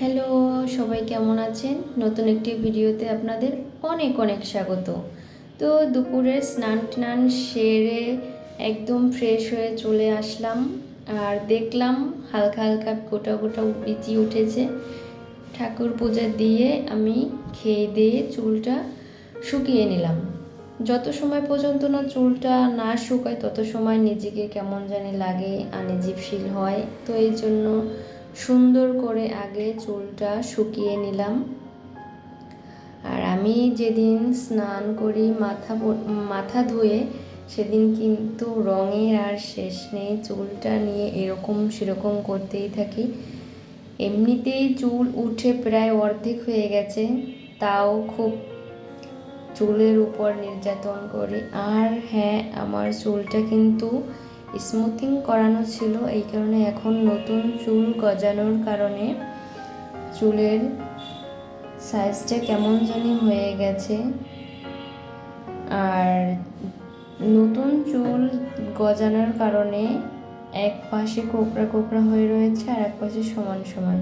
Hello, সবাই কেমন আছেন? নতুন একটি ভিডিওতে আপনাদের অনেক অনেক স্বাগত। তো দুপুরের স্নান টান সেরে একদম ফ্রেশ হয়ে চলে আসলাম। আর দেখলাম হালকা হালকা গোটা গোটা বিচি উঠেছে। ঠাকুর পূজা দিয়ে আমি খেয়ে দিয়ে চুলটা শুকিয়ে নিলাম। যত সময় পর্যন্ত না চুলটা না শুকায় তত সময় নিজেকে কেমন জানি লাগে, আনইজি ফিল হয়। তো এই জন্য সুন্দর করে আগে চুলটা শুকিয়ে নিলাম। আর আমি যেদিন স্নান করি মাথা ধুয়ে সেদিন কিন্তু রঙের আর শেষ নেই। চুলটা নিয়ে এরকম সেরকম করতেই থাকি। এমনিতেই চুল উঠে প্রায় অর্ধেক হয়ে গেছে, তাও খুব চুলের উপর নির্যাতন করি। আর হ্যাঁ, আমার চুলটা কিন্তু স্মুথিং করানো ছিল, এই কারণে এখন নতুন চুল গজানোর কারণে চুলের সাইজটা কেমন জানি হয়ে গেছে। আর নতুন চুল গজানোর কারণে এক পাশে কোকড়া কোকড়া হয়ে রয়েছে আর এক পাশে সমান সমান,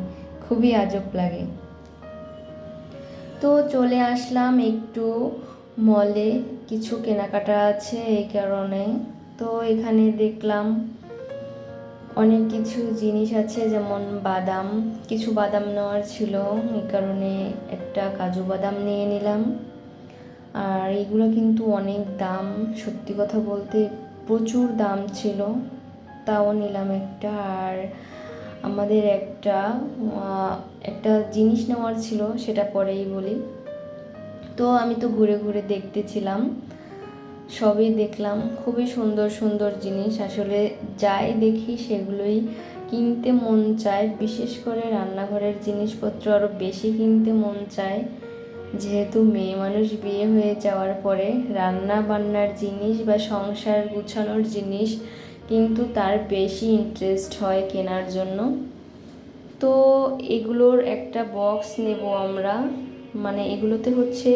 খুবই আজব লাগে। তো চলে আসলাম একটু মলে, কিছু কেনাকাটা আছে এই কারণে। তো এখানে দেখলাম অনেক কিছু জিনিস আছে, যেমন বাদাম, কিছু বাদাম নেওয়ার ছিল, এই কারণে একটা কাজু বাদাম নিয়ে নিলাম। আর এগুলো কিন্তু অনেক দাম, সত্যি কথা বলতে প্রচুর দাম ছিল, তাও নিলাম একটা। আর আমাদের একটা জিনিস নেওয়ার ছিল, সেটা পরেই বলি। তো আমি তো ঘুরে ঘুরে দেখতেছিলাম, সবই দেখলাম, খুবই সুন্দর সুন্দর জিনিস। আসলে যাই দেখি সেগুলোই কিনতে মন চায়, বিশেষ করে রান্নাঘরের জিনিসপত্র আরও বেশি কিনতে মন চায়, যেহেতু মেয়ে মানুষ বিয়ে হয়ে যাওয়ার পরে রান্না বান্নার জিনিস বা সংসার গুছানোর জিনিস কিন্তু তার বেশি ইন্টারেস্ট হয় কেনার জন্য। তো এগুলোর একটা বক্স নেব আমরা, মানে এগুলোতে হচ্ছে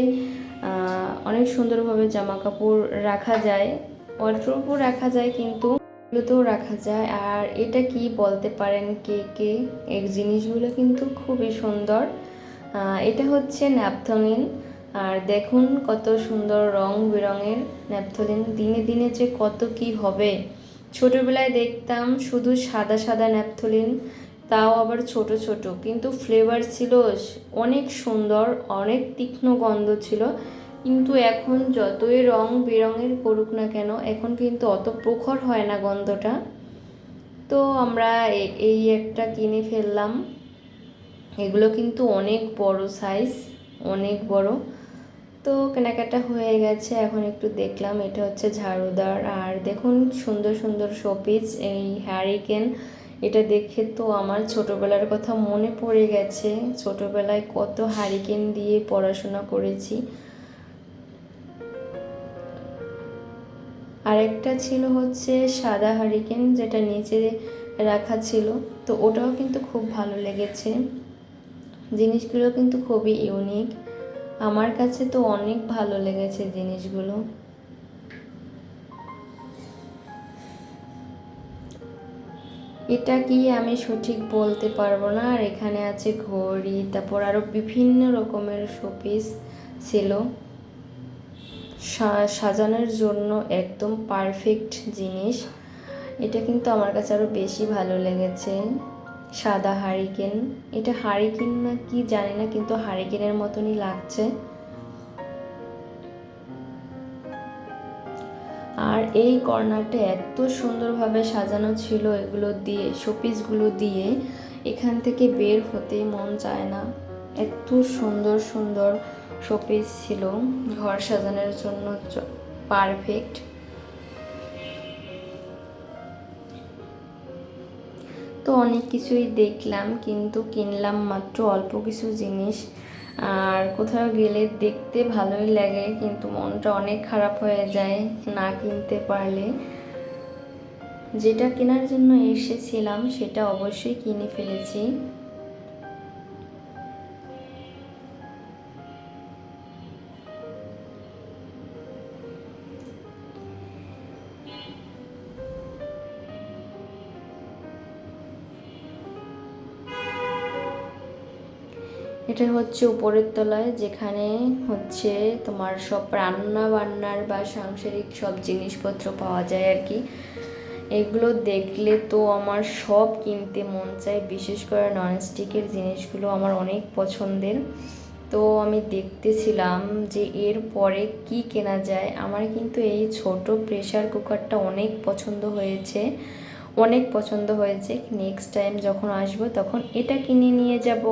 অনেক সুন্দরভাবে জামা কাপড় রাখা যায়, ওয়ার্ড্রোবও রাখা যায়, কিন্তু এগুলোতেও রাখা যায়। আর এটা কি বলতে পারেন কে কে? এই জিনিসগুলো কিন্তু খুবই সুন্দর। এটা হচ্ছে ন্যাপথলিন। আর দেখুন কত সুন্দর রং বেরঙের ন্যাপথলিন, দিনে দিনে যে কত কি হবে। ছোটোবেলায় দেখতাম শুধু সাদা সাদা ন্যাপথলিন, তাও আবার ছোট ছোট, কিন্তু ফ্লেভার ছিল অনেক সুন্দর, অনেক তীক্ষ্ণ গন্ধ ছিল। কিন্তু এখন যতই রং বেরঙের করুক না কেন, এখন কিন্তু অত প্রখর হয় না গন্ধটা। তো আমরা এই একটা কিনে ফেললাম। এগুলো কিন্তু অনেক বড় সাইজ, অনেক বড়। তো কেনাকাটা হয়ে গেছে, এখন একটু দেখলাম এটা হচ্ছে ঝাড়ুদার। আর দেখুন সুন্দর সুন্দর শোপিস, এই হ্যারিকেন, এটা দেখে তো আমার ছোটোবেলার কথা মনে পড়ে গেছে। ছোটোবেলায় কত হ্যারিকেন দিয়ে পড়াশোনা করেছি। আরেকটা ছিল হচ্ছে সাদা হ্যারিকেন, যেটা নিচে রাখা ছিল, তো ওটাও কিন্তু খুব ভালো লেগেছে। জিনিসগুলো কিন্তু খুবই ইউনিক, আমার কাছে তো অনেক ভালো লেগেছে জিনিসগুলো। এটা কি আমি সঠিক বলতে পারবো না। আর এখানে আছে ঘড়ি, তারপর আরও বিভিন্ন রকমের শোপিস ছিল, সাজানোর জন্য একদম পারফেক্ট জিনিস। এটা কিন্তু আমার কাছে আরও বেশি ভালো লেগেছে। সাদা হারিকেন, এটা হারিকেন না কি জানি না, কিন্তু হারিকেনের মতনই লাগছে। আর এই কর্নারটা এত সুন্দরভাবে সাজানো ছিল এগুলো দিয়ে, শোপিসগুলো দিয়ে, এখান থেকে বের হতেই মন চায় না, এত সুন্দর সুন্দর শোপিস ছিল, ঘর সাজানোর জন্য পারফেক্ট। তো অনেক কিছুই দেখলাম, কিন্তু কিনলাম মাত্র অল্প কিছু জিনিস। আর কোথাও গেলে দেখতে ভালোই লাগে, কিন্তু মনটা অনেক খারাপ হয়ে যায় না কিনতে পারলে। যেটা কেনার জন্য এসেছিলাম সেটা অবশ্যই কিনে ফেলেছি। এটা হচ্ছে উপরের তলায়, যেখানে হচ্ছে তোমার সব রান্না বান্নার বা সাংসারিক সব জিনিসপত্র পাওয়া যায় আর কি। এগুলো দেখলে তো আমার সব কিনতে মন চায়, বিশেষ করে ননস্টিকের জিনিসগুলো আমার অনেক পছন্দের। তো আমি দেখতেছিলাম যে এর পরে কি কেনা যায়। আমার কিন্তু এই ছোট প্রেসার কুকারটা অনেক পছন্দ হয়েছে, অনেক পছন্দ হয়েছে। নেক্সট টাইম যখন আসবো তখন এটা কিনে নিয়ে যাব।